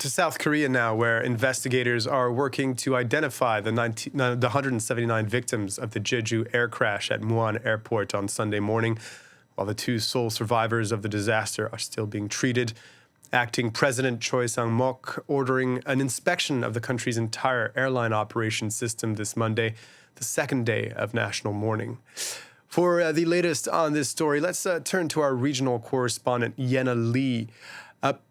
To South Korea now, where investigators are working to identify the 179 victims of the Jeju air crash at Muan Airport on Sunday morning, while the two sole survivors of the disaster are still being treated. Acting President Choi Sang-mok ordering an inspection of the country's entire airline operation system this Monday, the second day of national mourning. For the latest on this story, let's turn to our regional correspondent, Yenna Lee.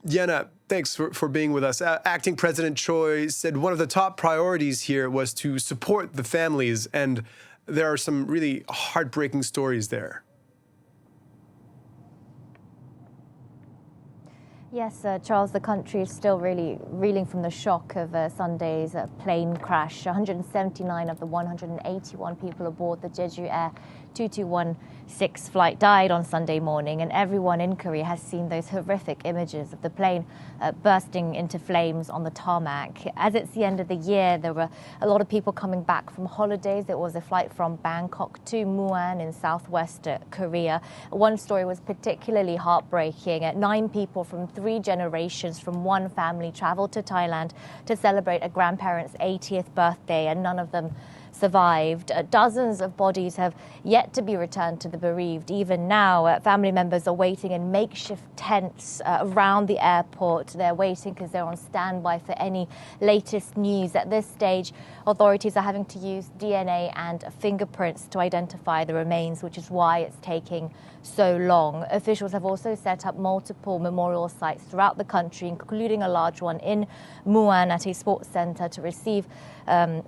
Yenna, thanks for being with us. Acting President Choi said one of the top priorities here was to support the families, and there are some really heartbreaking stories there. Yes, Charles, the country is still really reeling from the shock of Sunday's plane crash. 179 of the 181 people aboard the Jeju Air 2216 flight died on Sunday morning, and everyone in Korea has seen those horrific images of the plane bursting into flames on the tarmac. As it's the end of the year, there were a lot of people coming back from holidays. It was a flight from Bangkok to Muan in southwest Korea. One story was particularly heartbreaking. 9 people from 3 generations from one family traveled to Thailand to celebrate a grandparent's 80th birthday, and none of them survived. Dozens of bodies have yet to be returned to the bereaved. Even now, family members are waiting in makeshift tents around the airport. They're waiting because they're on standby for any latest news. At this stage, authorities are having to use DNA and fingerprints to identify the remains, which is why it's taking so long. Officials have also set up multiple memorial sites throughout the country, including a large one in Muan at a sports center to receive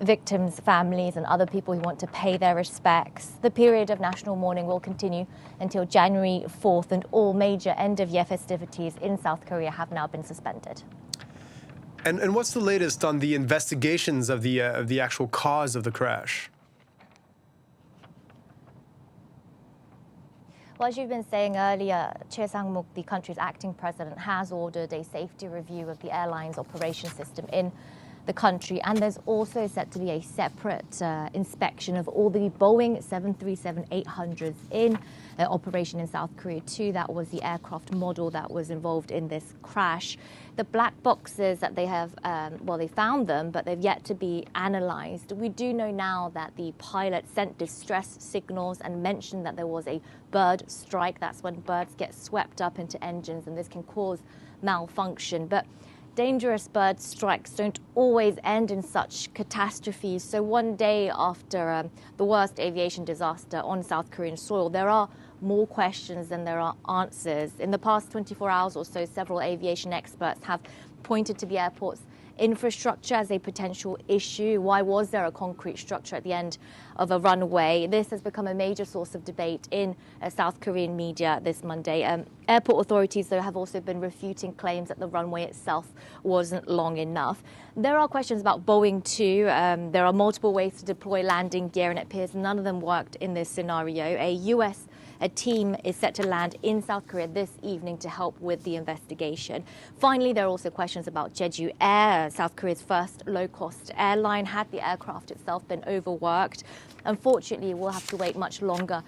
victims' families and other people who want to pay their respects. The period of national mourning will continue until January 4th, and all major end-of-year festivities in South Korea have now been suspended. And what's the latest on the investigations of the actual cause of the crash? Well, as you've been saying earlier, Choi Sang-mok, the country's acting president, has ordered a safety review of the airline's operation system in the country, and there's also set to be a separate inspection of all the Boeing 737-800s in operation in South Korea too. That was the aircraft model that was involved in this crash. The black boxes that they have, they found them, but they've yet to be analyzed. We do know now that the pilot sent distress signals and mentioned that there was a bird strike. That's when birds get swept up into engines, and this can cause malfunction. But dangerous bird strikes don't always end in such catastrophes. So one day after the worst aviation disaster on South Korean soil, there are more questions than there are answers. In the past 24 hours or so, several aviation experts have pointed to the airport's infrastructure as a potential issue. Why was there a concrete structure at the end of a runway? This has become a major source of debate in South Korean media this Monday. Airport authorities, though, have also been refuting claims that the runway itself wasn't long enough. There are questions about Boeing too. There are multiple ways to deploy landing gear, and it appears none of them worked in this scenario. A team is set to land in South Korea this evening to help with the investigation. Finally, there are also questions about Jeju Air, South Korea's first low-cost airline. Had the aircraft itself been overworked? Unfortunately, we'll have to wait much longer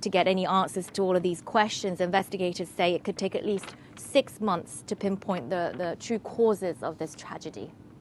to get any answers to all of these questions. Investigators say it could take at least 6 months to pinpoint the true causes of this tragedy.